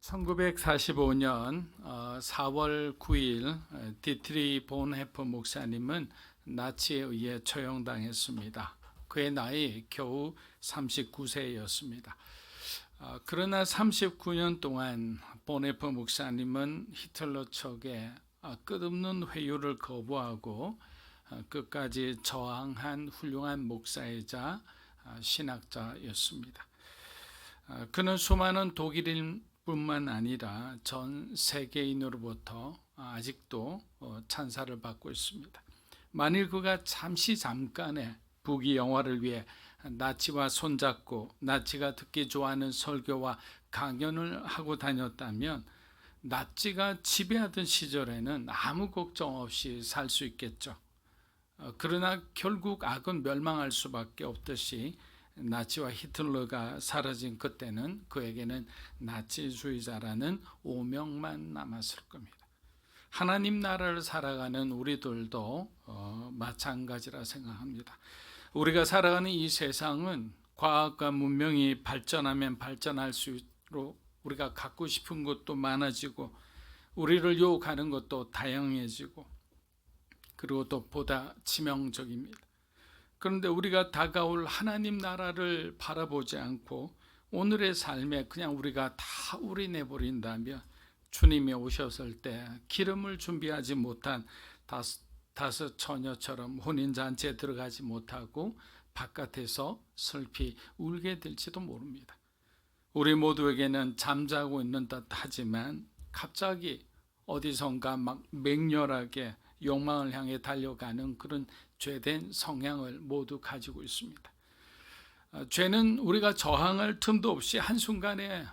1945년 4월 9일 디트리 본헤퍼 목사님은 나치에 의해 처형당했습니다. 그의 나이 겨우 39세였습니다. 그러나 39년 동안 본헤퍼 목사님은 히틀러 척에 끝없는 회유를 거부하고 끝까지 저항한 훌륭한 목사이자 신학자였습니다. 그는 수많은 독일인 뿐만 아니라 전 세계인으로부터 아직도 찬사를 받고 있습니다. 만일 그가 잠깐의 부귀 영화를 위해 나치와 손잡고 나치가 듣기 좋아하는 설교와 강연을 하고 다녔다면 나치가 지배하던 시절에는 아무 걱정 없이 살 수 있겠죠. 그러나 결국 악은 멸망할 수밖에 없듯이 나치와 히틀러가 사라진 그때는 그에게는 나치주의자라는 오명만 남았을 겁니다. 하나님 나라를 살아가는 우리들도 마찬가지라 생각합니다. 우리가 살아가는 이 세상은 과학과 문명이 발전하면 발전할수록 우리가 갖고 싶은 것도 많아지고 우리를 유혹하는 것도 다양해지고 그리고 또 보다 치명적입니다. 그런데 우리가 다가올 하나님 나라를 바라보지 않고 오늘의 삶에 그냥 우리가 다 올인해버린다면 주님이 오셨을 때 기름을 준비하지 못한 다섯 처녀처럼 혼인잔치에 들어가지 못하고 바깥에서 슬피 울게 될지도 모릅니다. 우리 모두에게는 잠자고 있는 듯 하지만 갑자기 어디선가 막 맹렬하게 욕망을 향해 달려가는 그런 죄된 성향을 모두 가지고 있습니다. 죄는 우리가 저항할 틈도 없이 한순간에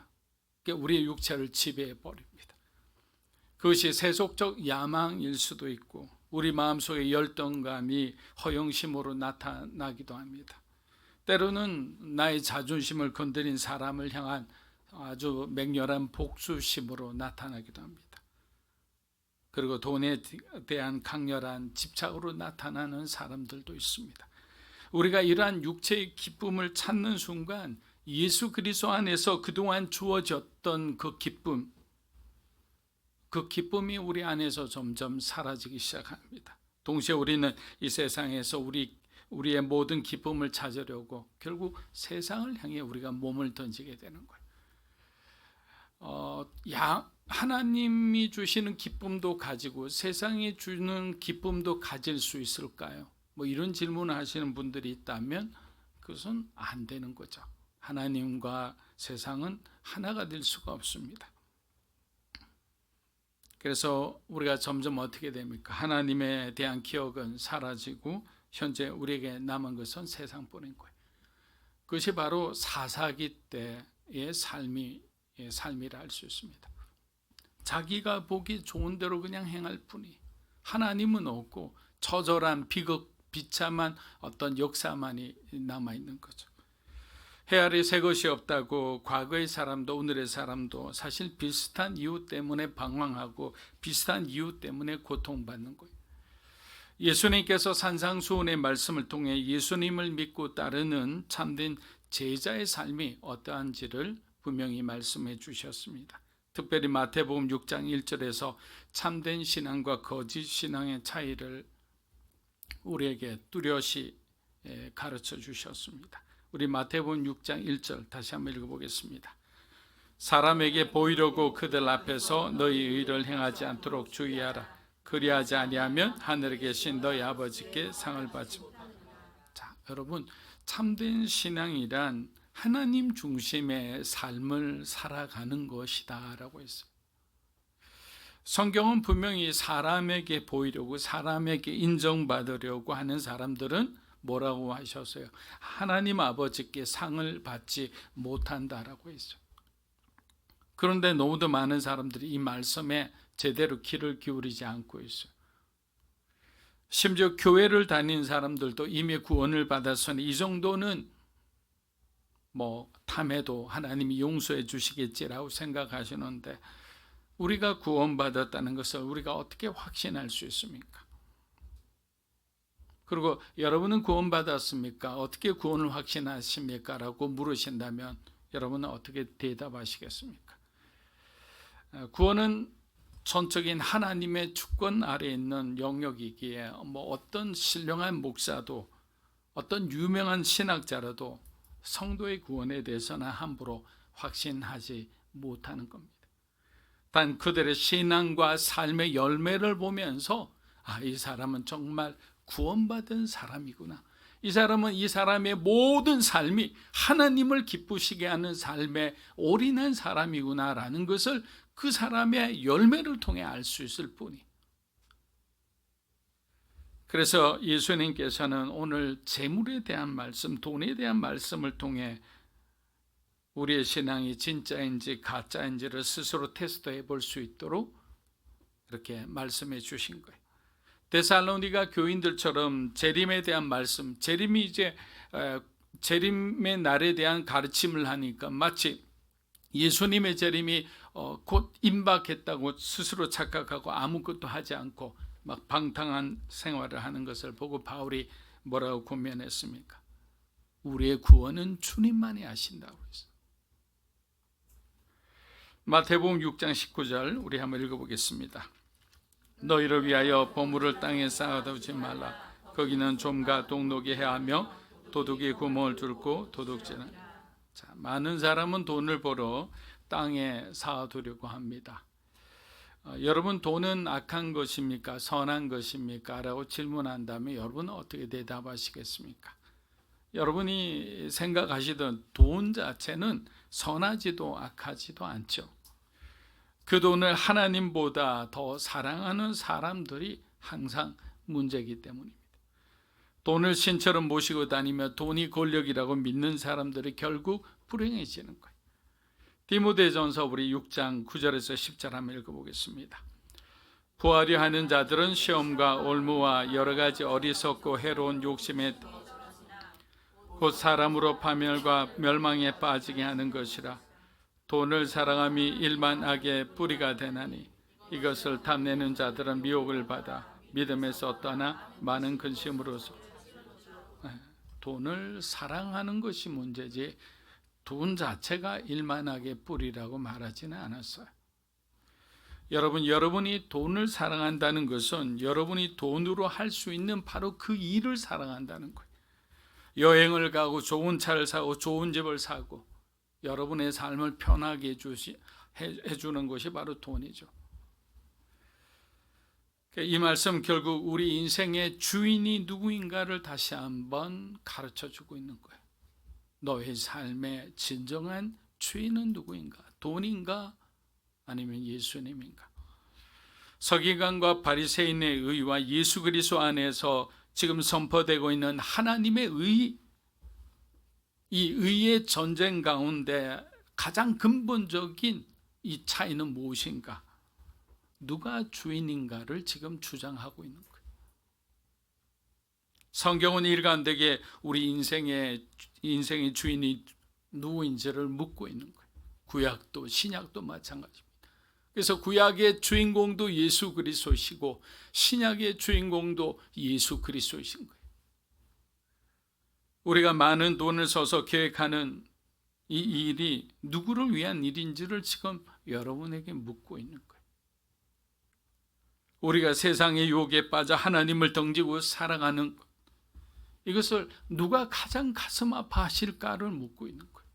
우리의 육체를 지배해 버립니다. 그것이 세속적 야망일 수도 있고 우리 마음속의 열등감이 허영심으로 나타나기도 합니다. 때로는 나의 자존심을 건드린 사람을 향한 아주 맹렬한 복수심으로 나타나기도 합니다. 그리고 돈에 대한 강렬한 집착으로 나타나는 사람들도 있습니다. 우리가 이러한 육체의 기쁨을 찾는 순간 예수 그리스도 안에서 그동안 주어졌던 그 기쁨이 우리 안에서 점점 사라지기 시작합니다. 동시에 우리는 이 세상에서 우리의 모든 기쁨을 찾으려고 결국 세상을 향해 우리가 몸을 던지게 되는 거예요. 하나님이 주시는 기쁨도 가지고 세상이 주는 기쁨도 가질 수 있을까요? 이런 질문을 하시는 분들이 있다면 그것은 안 되는 거죠. 하나님과 세상은 하나가 될 수가 없습니다. 그래서 우리가 점점 어떻게 됩니까? 하나님에 대한 기억은 사라지고 현재 우리에게 남은 것은 세상뿐인 거예요. 그것이 바로 사사기 때의 삶이라 할 수 있습니다. 자기가 보기 좋은 대로 그냥 행할 뿐이 하나님은 없고 처절한 비참한 어떤 역사만이 남아있는 거죠. 해 아래 새 것이 없다고 과거의 사람도 오늘의 사람도 사실 비슷한 이유 때문에 방황하고 비슷한 이유 때문에 고통받는 거예요. 예수님께서 산상수훈의 말씀을 통해 예수님을 믿고 따르는 참된 제자의 삶이 어떠한지를 분명히 말씀해 주셨습니다. 특별히 마태복음 6장 1절에서 참된 신앙과 거짓 신앙의 차이를 우리에게 뚜렷이 가르쳐 주셨습니다. 우리 마태복음 6장 1절 다시 한번 읽어보겠습니다. 사람에게 보이려고 그들 앞에서 너희 의를 행하지 않도록 주의하라. 그리하지 아니하면 하늘에 계신 너희 아버지께 상을 받지 못하리라. 자, 여러분, 참된 신앙이란 하나님 중심의 삶을 살아가는 것이다 라고 했어요. 성경은 분명히 사람에게 보이려고 사람에게 인정받으려고 하는 사람들은 뭐라고 하셨어요? 하나님 아버지께 상을 받지 못한다라고 했어요. 그런데 너무도 많은 사람들이 이 말씀에 제대로 귀를 기울이지 않고 있어요. 심지어 교회를 다니는 사람들도 이미 구원을 받았으니 이 정도는 탐해도 하나님이 용서해 주시겠지라고 생각하시는데 우리가 구원받았다는 것을 우리가 어떻게 확신할 수 있습니까? 그리고 여러분은 구원받았습니까? 어떻게 구원을 확신하십니까? 라고 물으신다면 여러분은 어떻게 대답하시겠습니까? 구원은 전적인 하나님의 주권 아래에 있는 영역이기에 어떤 신령한 목사도 어떤 유명한 신학자라도 성도의 구원에 대해서는 함부로 확신하지 못하는 겁니다. 단 그들의 신앙과 삶의 열매를 보면서 이 사람은 정말 구원받은 사람이구나, 이 사람은 이 사람의 모든 삶이 하나님을 기쁘시게 하는 삶에 올인한 사람이구나 라는 것을 그 사람의 열매를 통해 알 수 있을 뿐이. 그래서 예수님께서는 오늘 재물에 대한 말씀, 돈에 대한 말씀을 통해 우리의 신앙이 진짜인지 가짜인지를 스스로 테스트해 볼 수 있도록 이렇게 말씀해 주신 거예요. 데살로니가 교인들처럼 재림에 대한 말씀, 재림이 이제 재림의 날에 대한 가르침을 하니까 마치 예수님의 재림이 곧 임박했다고 스스로 착각하고 아무것도 하지 않고 막 방탕한 생활을 하는 것을 보고 바울이 뭐라고 권면했습니까? 우리의 구원은 주님만이 하신다고 했어요. 마태복음 6장 19절 우리 한번 읽어보겠습니다. 너희를 위하여 보물을 땅에 쌓아두지 말라. 거기는 좀과 동록이 해하며 도둑이 구멍을 뚫고 도둑질은. 많은 사람은 돈을 벌어 땅에 쌓아두려고 합니다. 여러분, 돈은 악한 것입니까? 선한 것입니까? 라고 질문한다면 여러분은 어떻게 대답하시겠습니까? 여러분이 생각하시던 돈 자체는 선하지도 악하지도 않죠. 그 돈을 하나님보다 더 사랑하는 사람들이 항상 문제이기 때문입니다. 돈을 신처럼 모시고 다니며 돈이 권력이라고 믿는 사람들이 결국 불행해지는 거예요. 디모데전서 우리 6장 9절에서 10절 한번 읽어보겠습니다. 부하려 하는 자들은 시험과 올무와 여러 가지 어리석고 해로운 욕심에 곧 사람으로 파멸과 멸망에 빠지게 하는 것이라. 돈을 사랑함이 일만 악의 뿌리가 되나니 이것을 탐내는 자들은 미혹을 받아 믿음에서 떠나 많은 근심으로서. 돈을 사랑하는 것이 문제지 돈 자체가 일만 악의 뿌리라고 말하지는 않았어요. 여러분이 돈을 사랑한다는 것은 여러분이 돈으로 할 수 있는 바로 그 일을 사랑한다는 거예요. 여행을 가고 좋은 차를 사고 좋은 집을 사고 여러분의 삶을 편하게 해주는 것이 바로 돈이죠. 이 말씀 결국 우리 인생의 주인이 누구인가를 다시 한번 가르쳐주고 있는 거예요. 너의 삶의 진정한 주인은 누구인가? 돈인가? 아니면 예수님인가? 서기관과 바리새인의 의와 예수 그리스도 안에서 지금 선포되고 있는 하나님의 의, 이 의의 전쟁 가운데 가장 근본적인 이 차이는 무엇인가? 누가 주인인가를 지금 주장하고 있는 거예요. 성경은 일관되게 우리 인생의 주인이 누구인지를 묻고 있는 거예요. 구약도 신약도 마찬가지입니다. 그래서 구약의 주인공도 예수 그리스도시고 신약의 주인공도 예수 그리스도이신 거예요. 우리가 많은 돈을 써서 계획하는 이 일이 누구를 위한 일인지를 지금 여러분에게 묻고 있는 거예요. 우리가 세상의 유혹에 빠져 하나님을 던지고 살아가는 것, 이것을 누가 가장 가슴 아파하실까를 묻고 있는 거예요.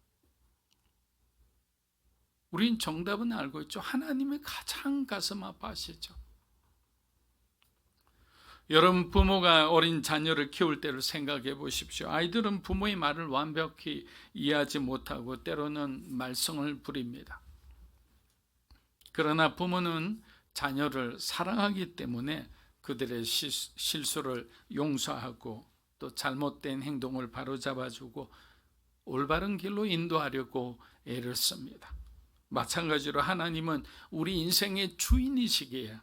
우린 정답은 알고 있죠. 하나님이 가장 가슴 아파하시죠. 여러분, 부모가 어린 자녀를 키울 때를 생각해 보십시오. 아이들은 부모의 말을 완벽히 이해하지 못하고 때로는 말썽을 부립니다. 그러나 부모는 자녀를 사랑하기 때문에 그들의 실수를 용서하고 또 잘못된 행동을 바로잡아주고 올바른 길로 인도하려고 애를 씁니다. 마찬가지로 하나님은 우리 인생의 주인이시기에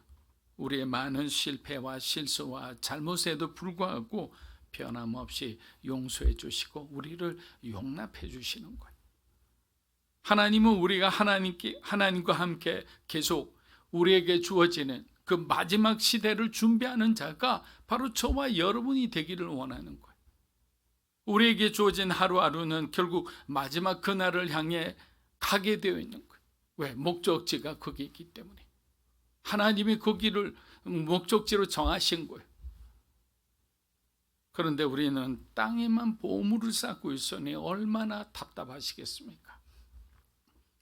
우리의 많은 실패와 실수와 잘못에도 불구하고 변함없이 용서해 주시고 우리를 용납해 주시는 거예요. 하나님은 우리가 하나님과 함께 계속 우리에게 주어지는 그 마지막 시대를 준비하는 자가 바로 저와 여러분이 되기를 원하는 거예요. 우리에게 주어진 하루하루는 결국 마지막 그날을 향해 가게 되어 있는 거예요. 왜? 목적지가 거기 있기 때문에. 하나님이 거기를 목적지로 정하신 거예요. 그런데 우리는 땅에만 보물을 쌓고 있으니 얼마나 답답하시겠습니까?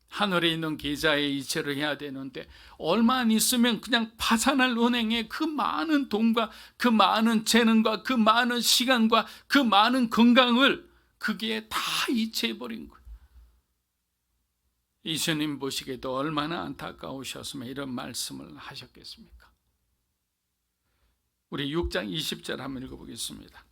하늘에 있는 계좌에 이체를 해야 되는데 얼마 안 있으면 그냥 파산할 은행에 그 많은 돈과 그 많은 재능과 그 많은 시간과 그 많은 건강을 거기에 다 이체해버린 거예요. 예수님 보시기에도 얼마나 안타까우셨으면 이런 말씀을 하셨겠습니까? 우리 6장 20절 한번 읽어보겠습니다.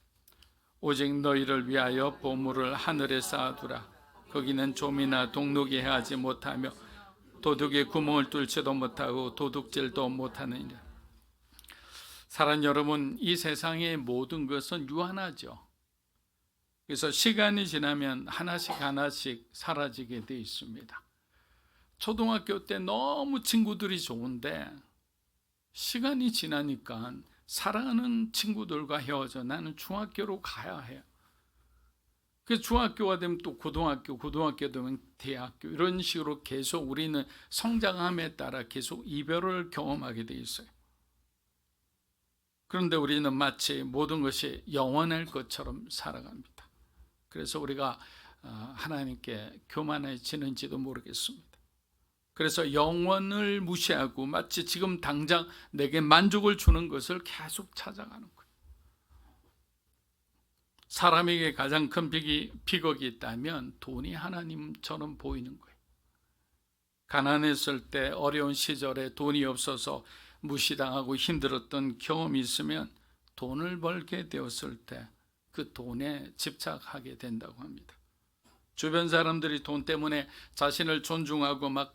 오직 너희를 위하여 보물을 하늘에 쌓아두라. 거기는 좀이나 동록이 해하지 못하며 도둑의 구멍을 뚫지도 못하고 도둑질도 못하느니라. 사랑 여러분, 이 세상의 모든 것은 유한하죠. 그래서 시간이 지나면 하나씩 사라지게 되어 있습니다. 초등학교 때 너무 친구들이 좋은데 시간이 지나니까 사랑하는 친구들과 헤어져 나는 중학교로 가야 해요. 그 중학교가 되면 또 고등학교 되면 대학교, 이런 식으로 계속 우리는 성장함에 따라 계속 이별을 경험하게 돼 있어요. 그런데 우리는 마치 모든 것이 영원할 것처럼 살아갑니다. 그래서 우리가 하나님께 교만해지는지도 모르겠습니다. 그래서 영원을 무시하고 마치 지금 당장 내게 만족을 주는 것을 계속 찾아가는 거예요. 사람에게 가장 큰 비극이 있다면 돈이 하나님처럼 보이는 거예요. 가난했을 때, 어려운 시절에 돈이 없어서 무시당하고 힘들었던 경험이 있으면 돈을 벌게 되었을 때 그 돈에 집착하게 된다고 합니다. 주변 사람들이 돈 때문에 자신을 존중하고 막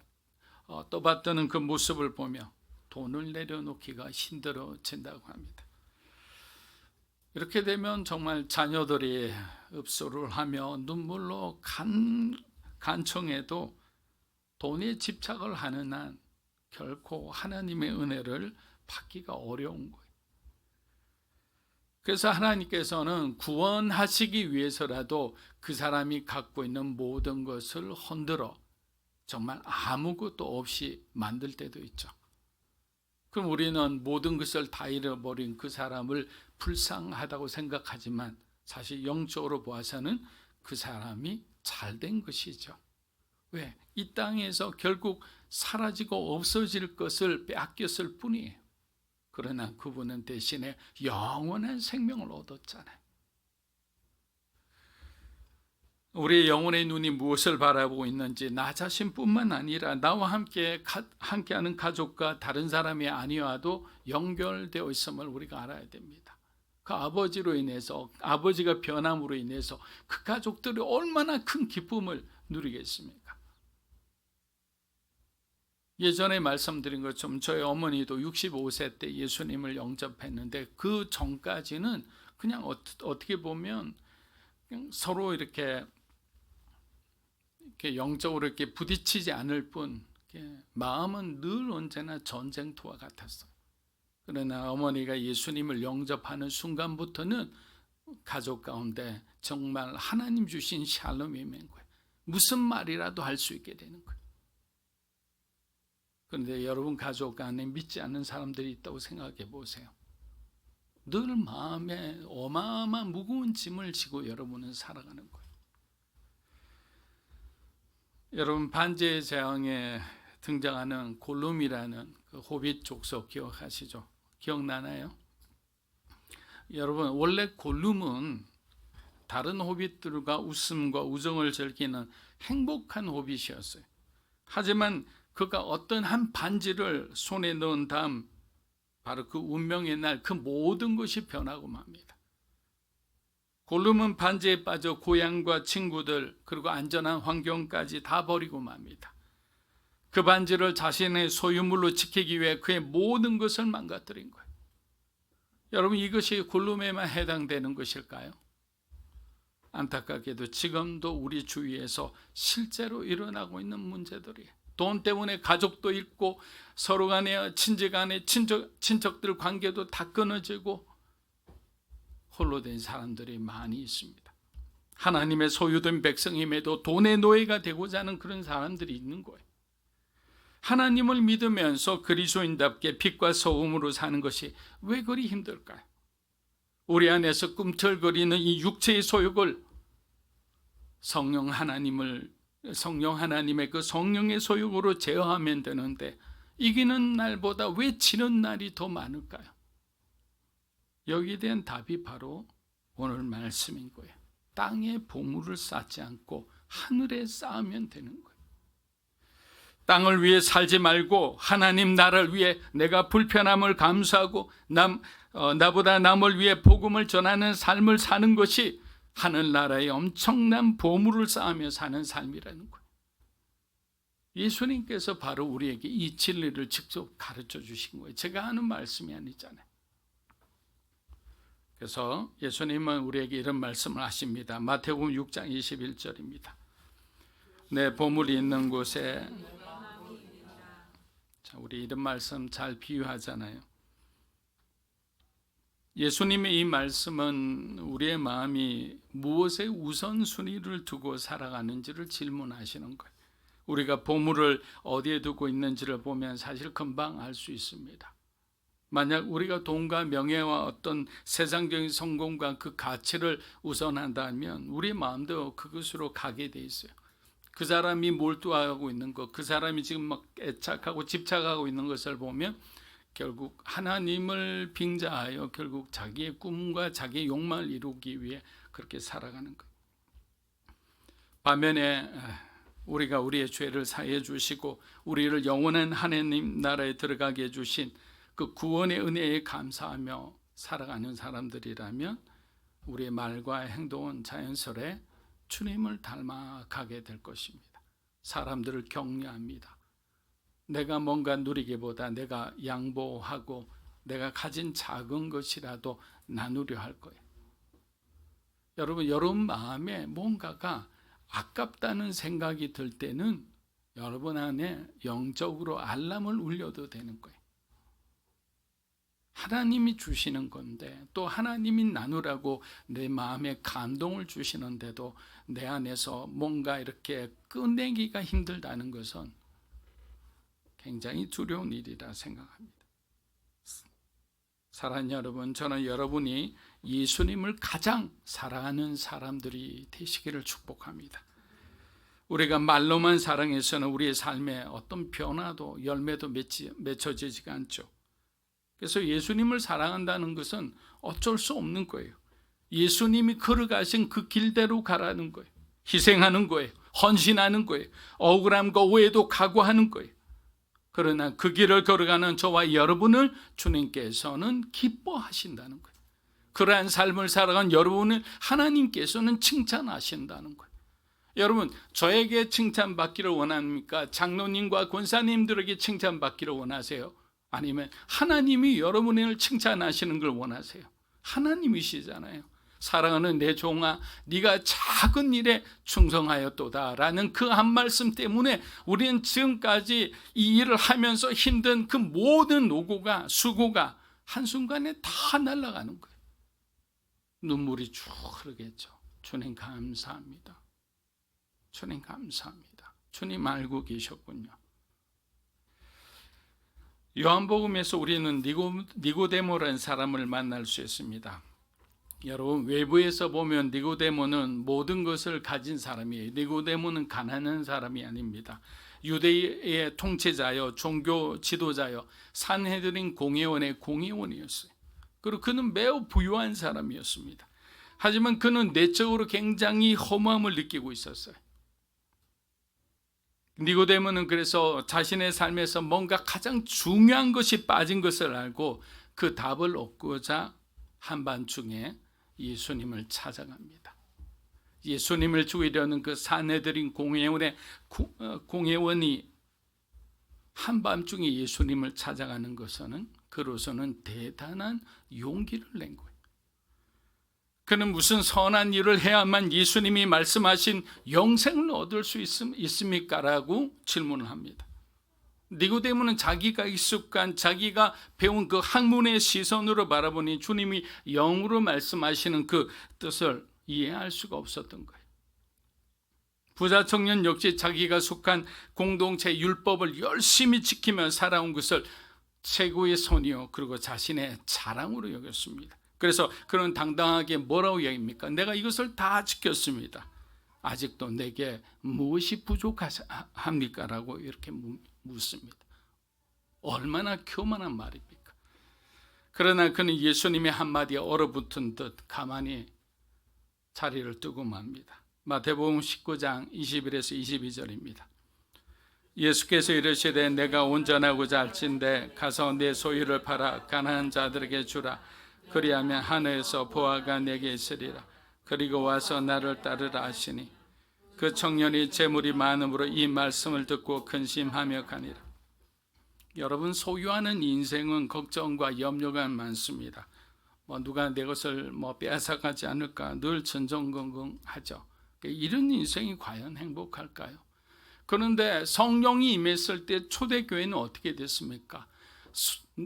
떠받드는 그 모습을 보며 돈을 내려놓기가 힘들어진다고 합니다. 이렇게 되면 정말 자녀들이 읍소를 하며 눈물로 간청해도 돈에 집착을 하는 한 결코 하나님의 은혜를 받기가 어려운 거예요. 그래서 하나님께서는 구원하시기 위해서라도 그 사람이 갖고 있는 모든 것을 흔들어 정말 아무것도 없이 만들 때도 있죠. 그럼 우리는 모든 것을 다 잃어버린 그 사람을 불쌍하다고 생각하지만 사실 영적으로 보아서는 그 사람이 잘된 것이죠. 왜? 이 땅에서 결국 사라지고 없어질 것을 빼앗겼을 뿐이에요. 그러나 그분은 대신에 영원한 생명을 얻었잖아요. 우리의 영혼의 눈이 무엇을 바라보고 있는지 나 자신뿐만 아니라 나와 함께하는 가족과 다른 사람이 아니어도 연결되어 있음을 우리가 알아야 됩니다. 그 아버지로 인해서, 아버지가 변함으로 인해서 그 가족들이 얼마나 큰 기쁨을 누리겠습니까? 예전에 말씀드린 것처럼 저희 어머니도 65세 때 예수님을 영접했는데 그 전까지는 그냥 어떻게 보면 그냥 서로 이렇게 영적으로 이렇게 부딪히지 않을 뿐 마음은 늘 언제나 전쟁터와 같았어요. 그러나 어머니가 예수님을 영접하는 순간부터는 가족 가운데 정말 하나님 주신 샬롬이 있는 거예요. 무슨 말이라도 할 수 있게 되는 거예요. 그런데 여러분 가족 안에 믿지 않는 사람들이 있다고 생각해 보세요. 늘 마음에 어마어마한 무거운 짐을 지고 여러분은 살아가는 거예요. 여러분 반지의 제왕에 등장하는 골룸이라는 그 호빗 족속 기억하시죠? 기억나나요? 여러분 원래 골룸은 다른 호빗들과 웃음과 우정을 즐기는 행복한 호빗이었어요. 하지만 그가 어떤 한 반지를 손에 넣은 다음 바로 그 운명의 날 그 모든 것이 변하고 맙니다. 골룸은 반지에 빠져 고향과 친구들 그리고 안전한 환경까지 다 버리고 맙니다. 그 반지를 자신의 소유물로 지키기 위해 그의 모든 것을 망가뜨린 거예요. 여러분 이것이 골룸에만 해당되는 것일까요? 안타깝게도 지금도 우리 주위에서 실제로 일어나고 있는 문제들이에요. 돈 때문에 가족도 잃고 서로 간에 친지 간에 친척들 관계도 다 끊어지고 홀로 된 사람들이 많이 있습니다. 하나님의 소유된 백성임에도 돈의 노예가 되고자 하는 그런 사람들이 있는 거예요. 하나님을 믿으면서 그리스도인답게 빛과 소금으로 사는 것이 왜 그리 힘들까요? 우리 안에서 꿈틀거리는 이 육체의 소욕을 성령 하나님의 그 성령의 소욕으로 제어하면 되는데 이기는 날보다 왜 지는 날이 더 많을까요? 여기에 대한 답이 바로 오늘 말씀인 거예요. 땅에 보물을 쌓지 않고 하늘에 쌓으면 되는 거예요. 땅을 위해 살지 말고 하나님 나라를 위해 내가 불편함을 감수하고 나보다 남을 위해 복음을 전하는 삶을 사는 것이 하늘나라에 엄청난 보물을 쌓으며 사는 삶이라는 거예요. 예수님께서 바로 우리에게 이 진리를 직접 가르쳐 주신 거예요. 제가 하는 말씀이 아니잖아요. 그래서 예수님은 우리에게 이런 말씀을 하십니다. 마태복음 6장 21절입니다. 내 보물이 있는 곳에, 자, 우리 이런 말씀 잘 비유하잖아요. 예수님의 이 말씀은 우리의 마음이 무엇에 우선순위를 두고 살아가는지를 질문하시는 거예요. 우리가 보물을 어디에 두고 있는지를 보면 사실 금방 알 수 있습니다. 만약 우리가 돈과 명예와 어떤 세상적인 성공과 그 가치를 우선한다면 우리 마음도 그것으로 가게 돼 있어요. 그 사람이 몰두하고 있는 것, 그 사람이 지금 막 애착하고 집착하고 있는 것을 보면 결국 하나님을 빙자하여 결국 자기의 꿈과 자기의 욕망을 이루기 위해 그렇게 살아가는 것. 반면에 우리가 우리의 죄를 사해 주시고 우리를 영원한 하나님 나라에 들어가게 해 주신 그 구원의 은혜에 감사하며 살아가는 사람들이라면 우리의 말과 행동은 자연스레 주님을 닮아가게 될 것입니다. 사람들을 격려합니다. 내가 뭔가 누리기보다 내가 양보하고 내가 가진 작은 것이라도 나누려 할 거예요. 여러분 마음에 뭔가가 아깝다는 생각이 들 때는 여러분 안에 영적으로 알람을 울려도 되는 거예요. 하나님이 주시는 건데 또 하나님이 나누라고 내 마음에 감동을 주시는데도 내 안에서 뭔가 이렇게 끝내기가 힘들다는 것은 굉장히 두려운 일이라 생각합니다. 사랑하는 여러분, 저는 여러분이 예수님을 가장 사랑하는 사람들이 되시기를 축복합니다. 우리가 말로만 사랑해서는 우리의 삶에 어떤 변화도 열매도 맺혀지지가 않죠. 그래서 예수님을 사랑한다는 것은 어쩔 수 없는 거예요. 예수님이 걸어가신 그 길대로 가라는 거예요. 희생하는 거예요. 헌신하는 거예요. 억울함과 오해도 각오하는 거예요. 그러나 그 길을 걸어가는 저와 여러분을 주님께서는 기뻐하신다는 거예요. 그러한 삶을 살아간 여러분을 하나님께서는 칭찬하신다는 거예요. 여러분, 저에게 칭찬받기를 원합니까? 장로님과 권사님들에게 칭찬받기를 원하세요? 아니면 하나님이 여러분을 칭찬하시는 걸 원하세요? 하나님이시잖아요. 사랑하는 내 종아, 네가 작은 일에 충성하였도다 라는 그 한 말씀 때문에 우리는 지금까지 이 일을 하면서 힘든 그 모든 노고가, 수고가 한순간에 다 날아가는 거예요. 눈물이 쭉 흐르겠죠. 주님 감사합니다. 주님 감사합니다. 주님 알고 계셨군요. 요한복음에서 우리는 니고데모라는 사람을 만날 수 있습니다. 여러분, 외부에서 보면 니고데모는 모든 것을 가진 사람이에요. 니고데모는 가난한 사람이 아닙니다. 유대의 통치자요, 종교 지도자요, 산헤드린 공회원의 공회원이었어요. 그리고 그는 매우 부유한 사람이었습니다. 하지만 그는 내적으로 굉장히 허무함을 느끼고 있었어요. 니고데모는 그래서 자신의 삶에서 뭔가 가장 중요한 것이 빠진 것을 알고 그 답을 얻고자 한밤중에 예수님을 찾아갑니다. 예수님을 죽이려는 그 산헤드린 공회원이 한밤중에 예수님을 찾아가는 것은 그로서는 대단한 용기를 낸 거예요. 그는 무슨 선한 일을 해야만 예수님이 말씀하신 영생을 얻을 수 있습니까? 라고 질문을 합니다. 니고데모는 자기가 익숙한, 자기가 배운 그 학문의 시선으로 바라보니 주님이 영으로 말씀하시는 그 뜻을 이해할 수가 없었던 거예요. 부자 청년 역시 자기가 속한 공동체 율법을 열심히 지키며 살아온 것을 최고의 선이요 그리고 자신의 자랑으로 여겼습니다. 그래서 그는 당당하게 뭐라고 얘기합니까? 내가 이것을 다 지켰습니다. 아직도 내게 무엇이 부족합니까? 라고 이렇게 묻습니다. 얼마나 교만한 말입니까? 그러나 그는 예수님의 한마디에 얼어붙은 듯 가만히 자리를 뜨고 맙니다. 마태복음 19장 21에서 22절입니다. 예수께서 이르시되 내가 온전하고자 할진대 가서 내 소유를 팔아 가난한 자들에게 주라. 그리하면 하늘에서 보화가 내게 있으리라. 그리고 와서 나를 따르라 하시니 그 청년이 재물이 많음으로 이 말씀을 듣고 근심하며 가니라. 여러분, 소유하는 인생은 걱정과 염려가 많습니다. 누가 내 것을 빼앗아가지 않을까 늘 전전긍긍하죠. 이런 인생이 과연 행복할까요? 그런데 성령이 임했을 때 초대교회는 어떻게 됐습니까?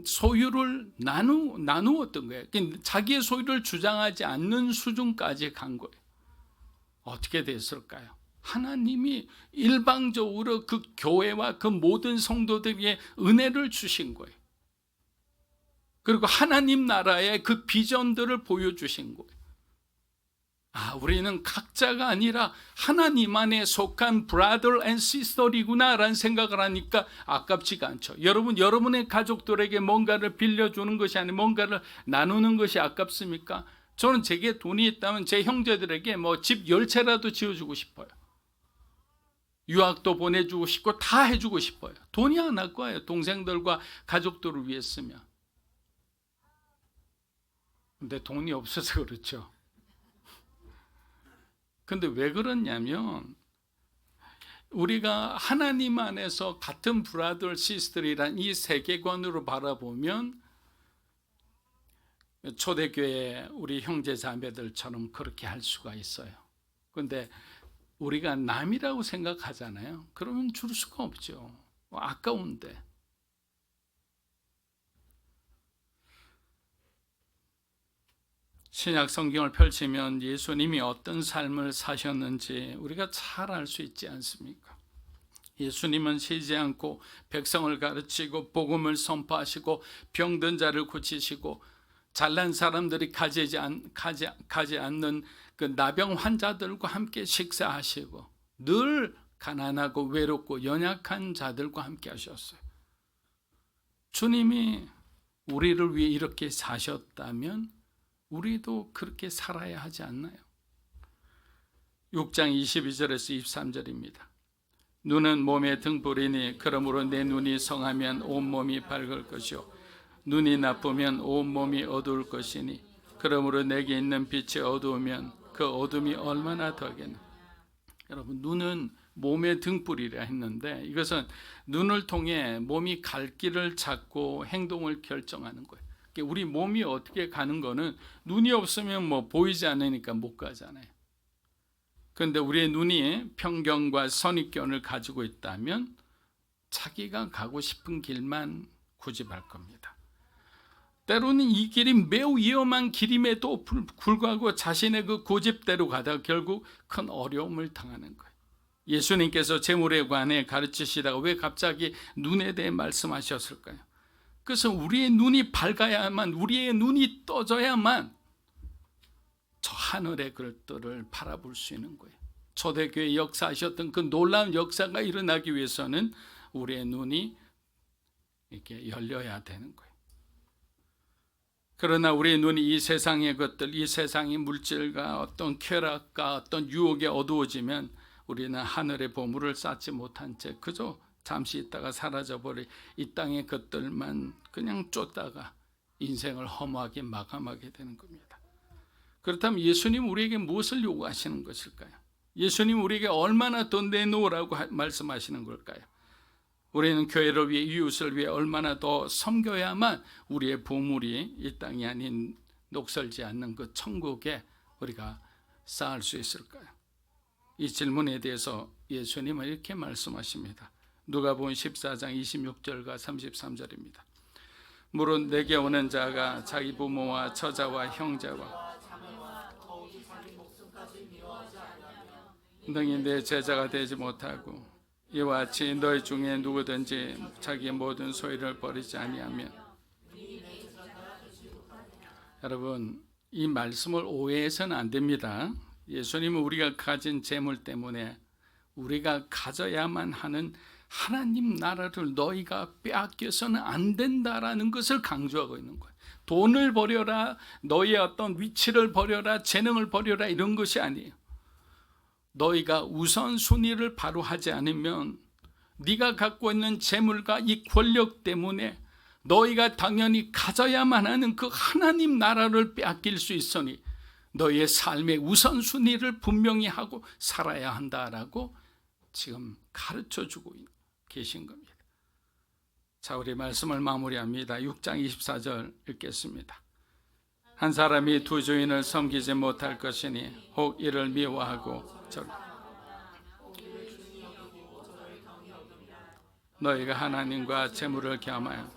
소유를 나누었던 거예요. 자기의 소유를 주장하지 않는 수준까지 간 거예요. 어떻게 됐을까요? 하나님이 일방적으로 그 교회와 그 모든 성도들에게 은혜를 주신 거예요. 그리고 하나님 나라의 그 비전들을 보여주신 거예요. 우리는 각자가 아니라 하나님 안에 속한 brother and sister이구나 라는 생각을 하니까 아깝지가 않죠. 여러분의 가족들에게 뭔가를 빌려주는 것이 아니라 뭔가를 나누는 것이 아깝습니까? 저는 제게 돈이 있다면 제 형제들에게 집 10채라도 지어주고 싶어요. 유학도 보내주고 싶고 다 해주고 싶어요. 돈이 안 날 거예요. 동생들과 가족들을 위해 쓰면. 근데 돈이 없어서 그렇죠. 근데 왜 그러냐면 우리가 하나님 안에서 같은 브라더 시스터리란 이 세계관으로 바라보면 초대교회 우리 형제 자매들처럼 그렇게 할 수가 있어요. 근데 우리가 남이라고 생각하잖아요. 그러면 줄 수가 없죠. 아까운데. 신약 성경을 펼치면 예수님이 어떤 삶을 사셨는지 우리가 잘 알 수 있지 않습니까? 예수님은 쉬지 않고 백성을 가르치고 복음을 선포하시고 병든 자를 고치시고 잘난 사람들이 가지 않는 그 나병 환자들과 함께 식사하시고 늘 가난하고 외롭고 연약한 자들과 함께 하셨어요. 주님이 우리를 위해 이렇게 사셨다면 우리도 그렇게 살아야 하지 않나요? 6장 22절에서 23절입니다. 눈은 몸의 등불이니 그러므로 내 눈이 성하면 온몸이 밝을 것이요 눈이 나쁘면 온몸이 어두울 것이니 그러므로 내게 있는 빛이 어두우면 그 어둠이 얼마나 더하겠나. 여러분, 눈은 몸의 등불이라 했는데 이것은 눈을 통해 몸이 갈 길을 찾고 행동을 결정하는 거예요. 우리 몸이 어떻게 가는 거는 눈이 없으면 보이지 않으니까 못 가잖아요. 그런데 우리의 눈이 편견과 선입견을 가지고 있다면 자기가 가고 싶은 길만 고집할 겁니다. 때로는 이 길이 매우 위험한 길임에도 불구하고 자신의 그 고집대로 가다가 결국 큰 어려움을 당하는 거예요. 예수님께서 재물에 관해 가르치시다가 왜 갑자기 눈에 대해 말씀하셨을까요? 그래서 우리의 눈이 밝아야만, 우리의 눈이 떠져야만 저 하늘의 글들을 바라볼 수 있는 거예요. 초대교회 역사하셨던 그 놀라운 역사가 일어나기 위해서는 우리의 눈이 이렇게 열려야 되는 거예요. 그러나 우리의 눈이 이 세상의 것들, 이 세상의 물질과 어떤 쾌락과 어떤 유혹에 어두워지면 우리는 하늘의 보물을 쌓지 못한 채 그저 잠시 있다가 사라져버릴 이 땅의 것들만 그냥 쫓다가 인생을 허무하게 마감하게 되는 겁니다. 그렇다면 예수님 우리에게 무엇을 요구하시는 것일까요? 예수님 우리에게 얼마나 더 내놓으라고 말씀하시는 걸까요? 우리는 교회를 위해, 이웃을 위해 얼마나 더 섬겨야만 우리의 보물이 이 땅이 아닌 녹슬지 않는 그 천국에 우리가 쌓을 수 있을까요? 이 질문에 대해서 예수님은 이렇게 말씀하십니다. 누가복음 14장 26절과 33절입니다. 물은 내게 오는 자가 자기 부모와 처자와 형제와 너희 내 제자가 되지 못하고 이와 같이 너희 중에 누구든지 자기의 모든 소유를 버리지 아니하면. 여러분, 이 말씀을 오해해서는 안 됩니다. 예수님은 우리가 가진 재물 때문에 우리가 가져야만 하는 하나님 나라를 너희가 빼앗겨서는 안 된다라는 것을 강조하고 있는 거예요. 돈을 버려라, 너희의 어떤 위치를 버려라, 재능을 버려라, 이런 것이 아니에요. 너희가 우선순위를 바로 하지 않으면 네가 갖고 있는 재물과 이 권력 때문에 너희가 당연히 가져야만 하는 그 하나님 나라를 빼앗길 수 있으니 너희의 삶의 우선순위를 분명히 하고 살아야 한다라고 지금 가르쳐주고 계신 겁니다. 자, 우리 말씀을 마무리합니다. 6장 24절 읽겠습니다. 한 사람이 두 주인을 섬기지 못할 것이니 혹 이를 미워하고 너희가 하나님과 재물을 겸하여.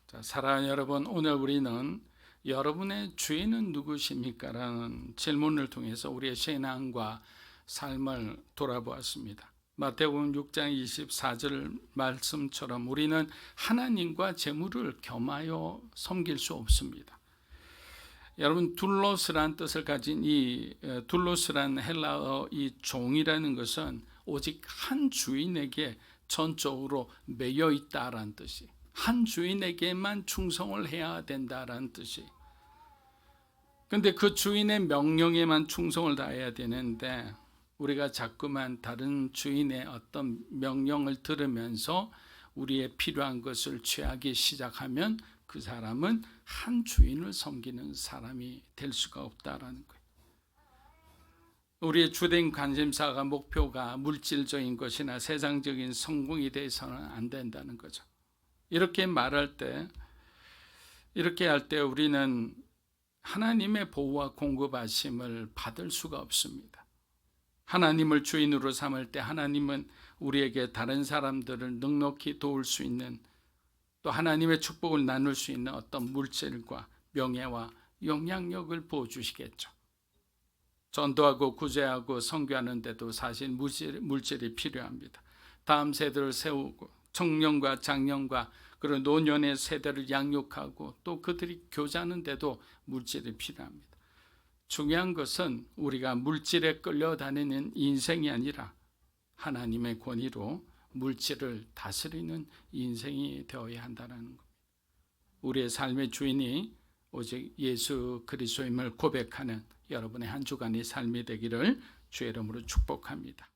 자, 사랑하는 여러분, 오늘 우리는 여러분의 주인은 누구십니까? 라는 질문을 통해서 우리의 신앙과 삶을 돌아보았습니다. 마태복음 6장 24절 말씀처럼 우리는 하나님과 재물을 겸하여 섬길 수 없습니다. 여러분, 둘로스란 뜻을 가진 이 둘로스란 헬라어 이 종이라는 것은 오직 한 주인에게 전적으로 매여 있다라는 뜻이, 한 주인에게만 충성을 해야 된다라는 뜻이. 근데 그 주인의 명령에만 충성을 다해야 되는데 우리가 자꾸만 다른 주인의 어떤 명령을 들으면서 우리의 필요한 것을 취하기 시작하면 그 사람은 한 주인을 섬기는 사람이 될 수가 없다라는 거예요. 우리의 주된 관심사가, 목표가 물질적인 것이나 세상적인 성공이 돼서는 안 된다는 거죠. 이렇게 말할 때, 이렇게 할 때 우리는 하나님의 보호와 공급하심을 받을 수가 없습니다. 하나님을 주인으로 삼을 때 하나님은 우리에게 다른 사람들을 넉넉히 도울 수 있는, 또 하나님의 축복을 나눌 수 있는 어떤 물질과 명예와 영향력을 부어주시겠죠. 전도하고 구제하고 선교하는 데도 사실 물질이 필요합니다. 다음 세대를 세우고 청년과 장년과 그리고 노년의 세대를 양육하고 또 그들이 교제하는 데도 물질이 필요합니다. 중요한 것은 우리가 물질에 끌려다니는 인생이 아니라 하나님의 권위로 물질을 다스리는 인생이 되어야 한다는 겁니다. 우리의 삶의 주인이 오직 예수 그리스도임을 고백하는 여러분의 한 주간의 삶이 되기를 주의 이름으로 축복합니다.